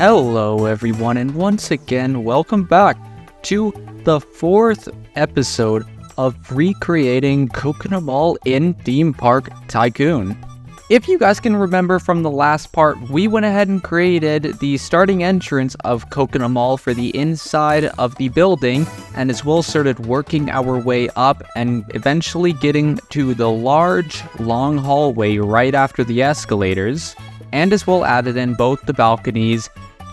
Hello everyone, and once again, welcome back to the 4th episode of recreating Coconut Mall in Theme Park Tycoon. If you guys can remember from the last part, we went ahead and created the starting entrance of Coconut Mall for the inside of the building, and as well started working our way up and eventually getting to the large, long hallway right after the escalators, and as well added in both the balconies,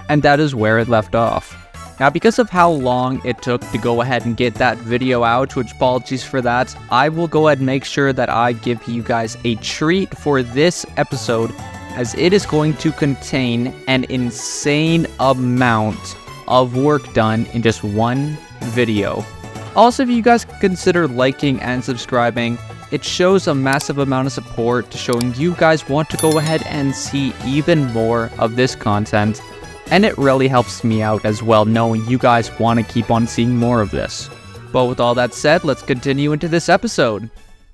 and that is where it left off. Now, because of how long it took to go ahead and get that video out, which apologies for that, I will go ahead and make sure that I give you guys a treat for this episode, as it is going to contain an insane amount of work done in just one video. Also, if you guys consider liking and subscribing, it shows a massive amount of support to showing you guys want to go ahead and see even more of this content. And it really helps me out as well, knowing you guys want to keep on seeing more of this. But with all that said, let's continue into this episode.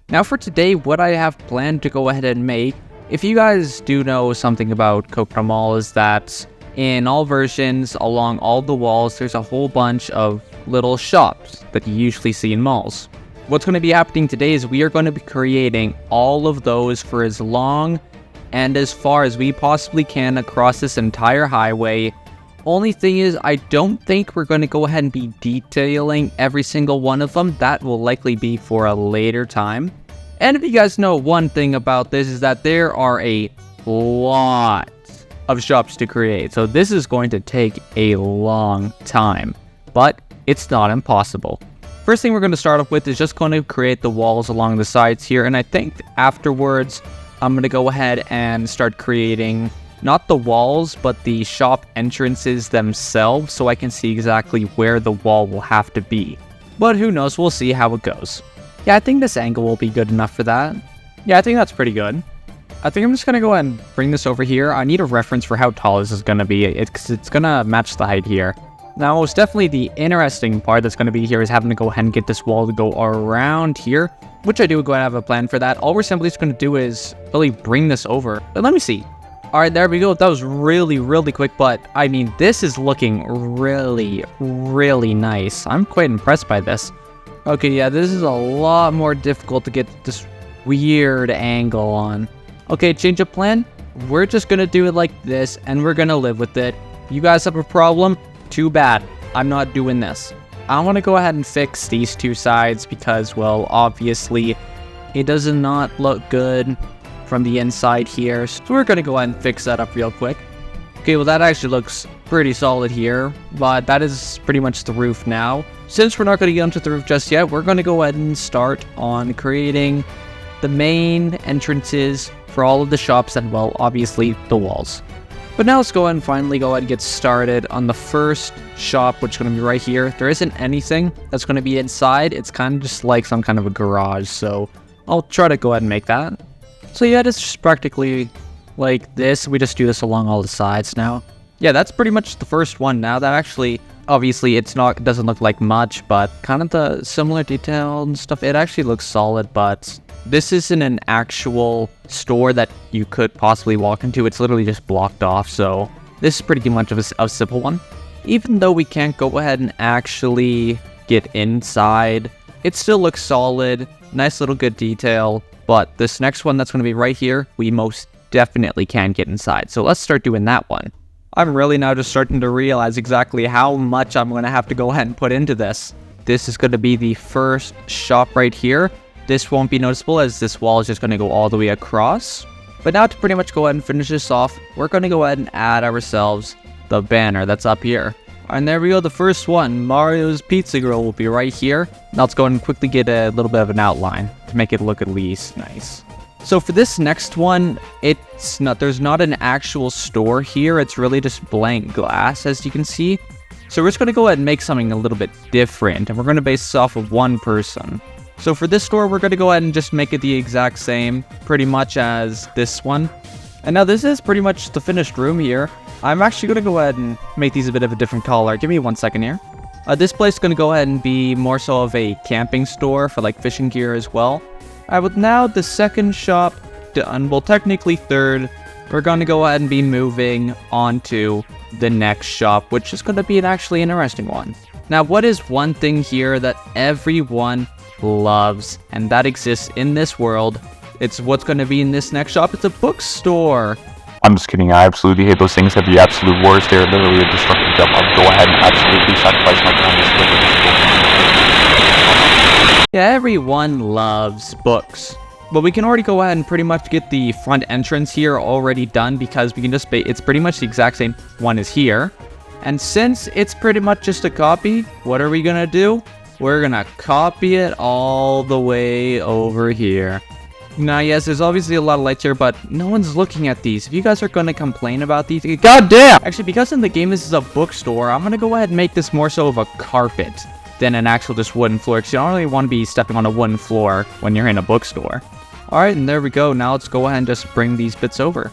Now for today, what I have planned to go ahead and make, if you guys do know something about Coconut Mall, is that in all versions, along all the walls, there's a whole bunch of little shops that you usually see in malls. What's going to be happening today is we are going to be creating all of those for as long and as far as we possibly can across this entire highway. Only thing is, I don't think we're going to go ahead and be detailing every single one of them. That will likely be for a later time. And if you guys know one thing about this, is that there are a lot of shops to create. So this is going to take a long time, but it's not impossible. First thing we're going to start off with is just going to create the walls along the sides here. And I think afterwards, I'm going to go ahead and start creating not the walls, but the shop entrances themselves, so I can see exactly where the wall will have to be. But who knows, we'll see how it goes. Yeah, I think this angle will be good enough for that. Yeah, I think that's pretty good. I think I'm just going to go ahead and bring this over here. I need a reference for how tall this is going to be. It's going to match the height here. Now, most definitely the interesting part that's going to be here is having to go ahead and get this wall to go around here, which I do go ahead and have a plan for that. All we're simply just going to do is really bring this over. But let me see. All right, there we go. That was really, really quick, but I mean, this is looking really, really nice. I'm quite impressed by this. Okay, yeah, this is a lot more difficult to get this weird angle on. Okay, change of plan. We're just going to do it like this, and we're going to live with it. You guys have a problem? Too bad. I'm not doing this. I want to go ahead and fix these two sides because, well, obviously, it does not look good from the inside here. So we're going to go ahead and fix that up real quick. Okay, well, that actually looks pretty solid here, but that is pretty much the roof now. Since we're not going to get onto the roof just yet, we're going to go ahead and start on creating the main entrances for all of the shops and, well, obviously, the walls. But now let's go ahead and finally go ahead and get started on the first shop, which is going to be right here. There isn't anything that's going to be inside. It's kind of just like some kind of a garage, so I'll try to go ahead and make that. So yeah, it's just practically like this. We just do this along all the sides now. Yeah, that's pretty much the first one now. That actually, obviously, it doesn't look like much, but kind of the similar detail and stuff. It actually looks solid, but this isn't an actual store that you could possibly walk into. It's literally just blocked off, so this is pretty much of a simple one. Even though we can't go ahead and actually get inside, it still looks solid, nice little good detail, but this next one that's going to be right here, we most definitely can get inside. So let's start doing that one. I'm really now just starting to realize exactly how much I'm going to have to go ahead and put into this. This is going to be the first shop right here. This won't be noticeable as this wall is just going to go all the way across. But now to pretty much go ahead and finish this off, we're going to go ahead and add ourselves the banner that's up here. And there we go, the first one, Mario's Pizza Grill, will be right here. Now let's go ahead and quickly get a little bit of an outline to make it look at least nice. So for this next one, there's not an actual store here. It's really just blank glass, as you can see. So we're just going to go ahead and make something a little bit different, and we're going to base this off of one person. So for this store, we're going to go ahead and just make it the exact same, pretty much as this one. And now this is pretty much the finished room here. I'm actually going to go ahead and make these a bit of a different color. Give me 1 second here. This place is going to go ahead and be more so of a camping store for like fishing gear as well. With now the second shop done, well technically third, we're going to go ahead and be moving on to the next shop, which is going to be an actually interesting one. Now, what is one thing here that everyone loves and that exists in this world? It's what's going to be in this next shop. It's a bookstore. I'm just kidding. I absolutely hate those things. They're the absolute worst. They're literally a destructive job. I'll go ahead and absolutely sacrifice my time to split this. Yeah, everyone loves books. But we can already go ahead and pretty much get the front entrance here already done because we can just it's pretty much the exact same one as here. And since it's pretty much just a copy, what are we gonna do? We're gonna copy it all the way over here. Now, yes, there's obviously a lot of lights here, but no one's looking at these. If you guys are gonna complain about these, goddamn! Actually, because in the game this is a bookstore, I'm gonna go ahead and make this more so of a carpet than an actual just wooden floor, because you don't really want to be stepping on a wooden floor when you're in a bookstore. Alright, and there we go. Now let's go ahead and just bring these bits over.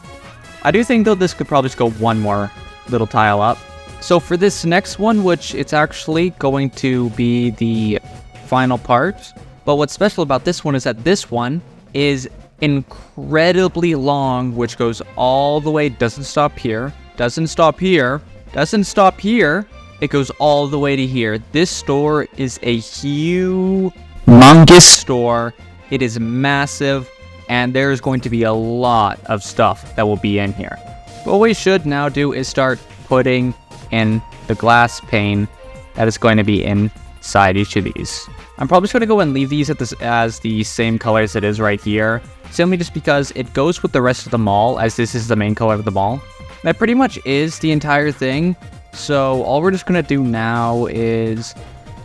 I do think, though, this could probably just go one more little tile up. So for this next one, which it's actually going to be the final part, but what's special about this one is that this one is incredibly long, which goes all the way, doesn't stop here, doesn't stop here, doesn't stop here, it goes all the way to here. This store is a humongous store. It is massive, and there's going to be a lot of stuff that will be in here. What we should now do is start putting in the glass pane that is going to be inside each of these. I'm probably just going to go and leave these as the same color as it is right here, simply just because it goes with the rest of the mall, as this is the main color of the mall. That pretty much is the entire thing, so all we're just going to do now is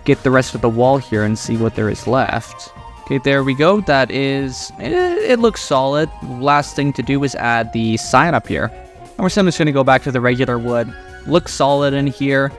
get the rest of the wall here and see what there is left. Okay, there we go. That is, it looks solid. Last thing to do is add the sign up here. And we're simply just going to go back to the regular wood. Looks solid in here.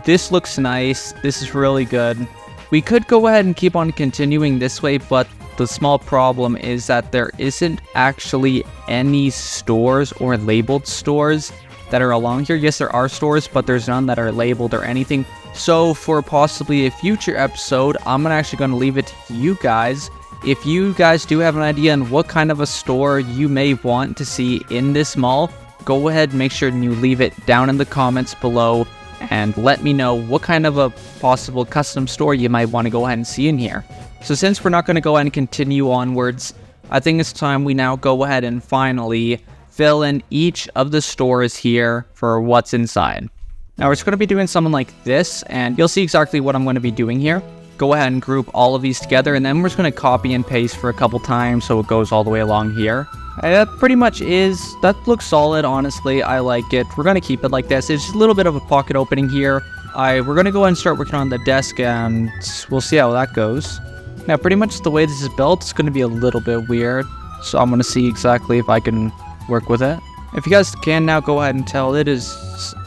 This looks nice. This is really good. We could go ahead and keep on continuing this way, but the small problem is that there isn't actually any stores or labeled stores that are along here. Yes, there are stores, but there's none that are labeled or anything. So for possibly a future episode, I'm actually going to leave it to you guys. If you guys do have an idea on what kind of a store you may want to see in this mall, go ahead and make sure you leave it down in the comments below and let me know what kind of a possible custom store you might want to go ahead and see in here. So since we're not going to go ahead and continue onwards, I think it's time we now go ahead and finally fill in each of the stores here for what's inside. Now we're just going to be doing something like this, and you'll see exactly what I'm going to be doing here. Go ahead and group all of these together, and then we're just going to copy and paste for a couple times so it goes all the way along here. That pretty much is, that looks solid, honestly. I like it. We're going to keep it like this. It's just a little bit of a pocket opening here. We're going to go ahead and start working on the desk, and we'll see how that goes. Now pretty much the way this is built is going to be a little bit weird, so I'm going to see exactly if I can work with it. If you guys can now go ahead and tell, it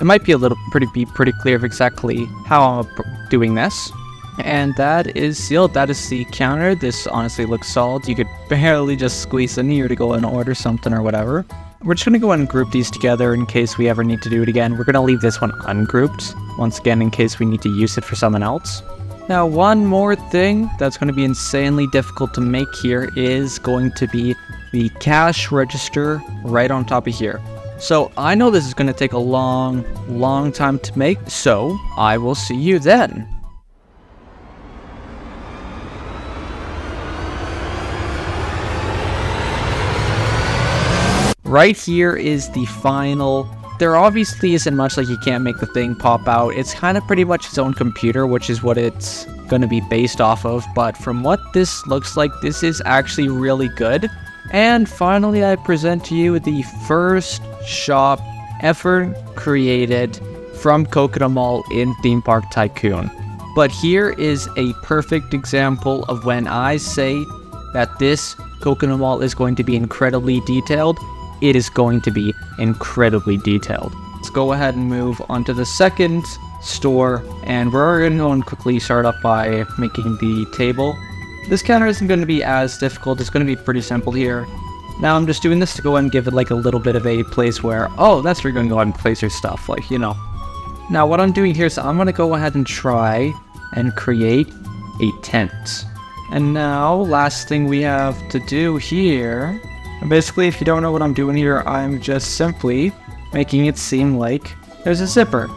might be a little pretty clear of exactly how I'm doing this. And that is sealed. That is the counter. This honestly looks solid. You could barely just squeeze in here to go and order something or whatever. We're just going to go ahead and group these together in case we ever need to do it again. We're going to leave this one ungrouped, once again, in case we need to use it for someone else. Now, one more thing that's going to be insanely difficult to make here is going to be the cash register right on top of here. So I know this is going to take a long time to make, so I will see you then. Right here is the final. There obviously isn't much, like you can't make the thing pop out. It's kind of pretty much its own computer, which is what it's going to be based off of. But from what this looks like, this is actually really good. And finally, I present to you the first shop ever created from Coconut Mall in Theme Park Tycoon. But here is a perfect example of when I say that this Coconut Mall is going to be incredibly detailed. It is going to be incredibly detailed. Let's go ahead and move on to the second store, and we're going to go and quickly start up by making the table. This counter isn't going to be as difficult. It's going to be pretty simple here. Now I'm just doing this to go ahead and give it like a little bit of a place where, oh, that's where you're going to go ahead and place your stuff, like, you know. Now what I'm doing here is I'm going to go ahead and try and create a tent. And now, last thing we have to do here, basically if you don't know what I'm doing here, I'm just simply making it seem like There's a zipper.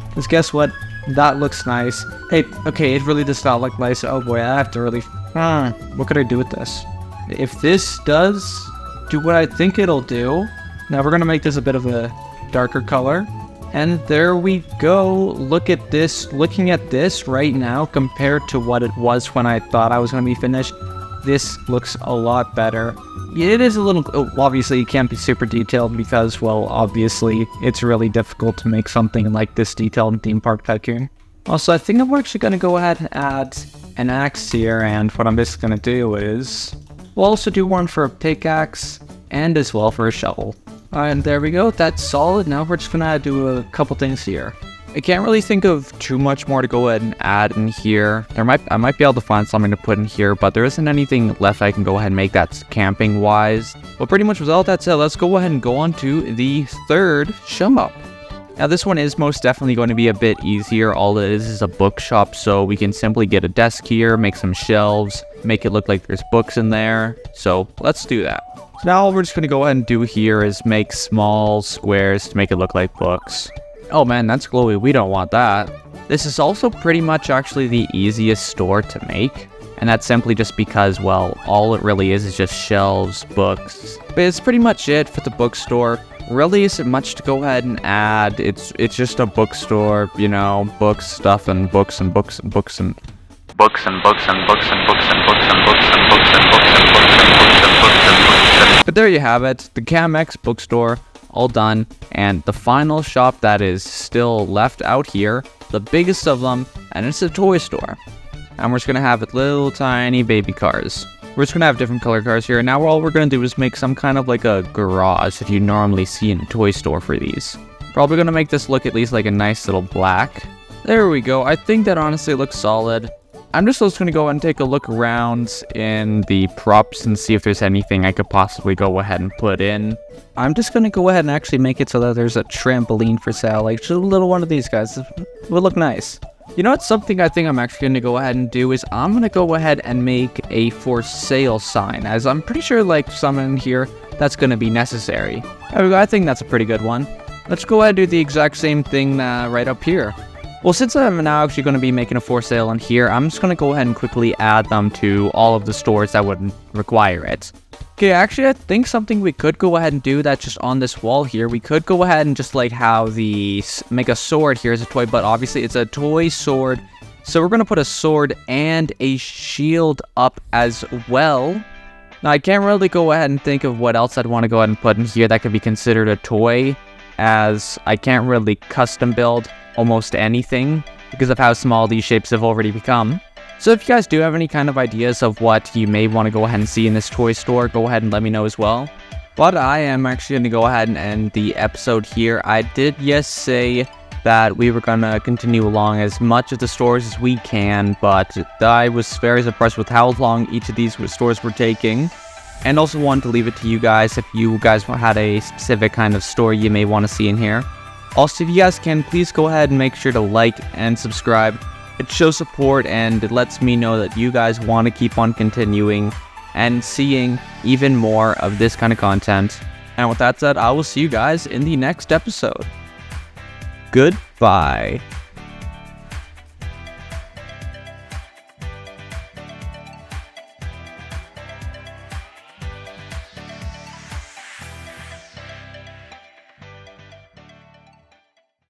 Because guess what? That looks nice. Hey, okay, it really does not look nice. Oh boy, I have to really... what could I do with this? If this does do what I think it'll do, now we're going to make this a bit of a darker color. And there we go. Look at this. Looking at this right now compared to what it was when I thought I was going to be finished, this looks a lot better. It is a little... obviously, it can't be super detailed because, well, obviously, it's really difficult to make something like this detailed in Theme Park Tycoon. Also, I think I'm actually going to go ahead and add an axe here, and what I'm just going to do is... we'll also do one for a pickaxe, and as well for a shovel. And there we go, that's solid. Now we're just going to do a couple things here. I can't really think of too much more to go ahead and add in here. I might be able to find something to put in here, but there isn't anything left I can go ahead and make that's camping wise. Well, pretty much with all that said, let's go ahead and go on to the third shop. Now this one is most definitely going to be a bit easier. All it is a bookshop, so we can simply get a desk here, make some shelves, make it look like there's books in there. So let's do that. So now all we're just going to go ahead and do here is make small squares to make it look like books. Oh man, that's glowy. We don't want that. This is also pretty much actually the easiest store to make. And that's simply just because, well, all it really is just shelves, books. But it's pretty much it for the bookstore. Really isn't much to go ahead and add. It's just a bookstore, you know, books, stuff, and books and books and books and... books and books and books and books and books and books and books and books and books and books and books and books. But there you have it, the CamX bookstore. All done, and the final shop that is still left out here, the biggest of them, and it's a toy store. And we're just gonna have little tiny baby cars. We're just gonna have different color cars here, and now all we're gonna do is make some kind of like a garage that you normally see in a toy store for these. Probably gonna make this look at least like a nice little black. There we go, I think that honestly looks solid. I'm just going to go and take a look around in the props and see if there's anything I could possibly go ahead and put in. I'm just going to go ahead and actually make it so that there's a trampoline for sale, like just a little one of these guys. It will look nice. You know what, something I think I'm actually going to go ahead and do is I'm going to go ahead and make a for sale sign, as I'm pretty sure like some in here that's going to be necessary. There we go, I think that's a pretty good one. Let's go ahead and do the exact same thing right up here. Well, since I'm now actually going to be making a for sale in here, I'm just going to go ahead and quickly add them to all of the stores that would require it. Okay, actually, I think something we could go ahead and do that's just on this wall here. We could go ahead and just like how make a sword here as a toy, but obviously it's a toy sword. So we're going to put a sword and a shield up as well. Now, I can't really go ahead and think of what else I'd want to go ahead and put in here that could be considered a toy, as I can't really custom build almost anything because of how small these shapes have already become. So if you guys do have any kind of ideas of what you may want to go ahead and see in this toy store, go ahead and let me know as well. But I am actually going to go ahead and end the episode here. I did say that we were going to continue along as much of the stores as we can, but I was very impressed with how long each of these stores were taking. And also wanted to leave it to you guys if you guys had a specific kind of story you may want to see in here. Also, if you guys can, please go ahead and make sure to like and subscribe. It shows support and it lets me know that you guys want to keep on continuing and seeing even more of this kind of content. And with that said, I will see you guys in the next episode. Goodbye.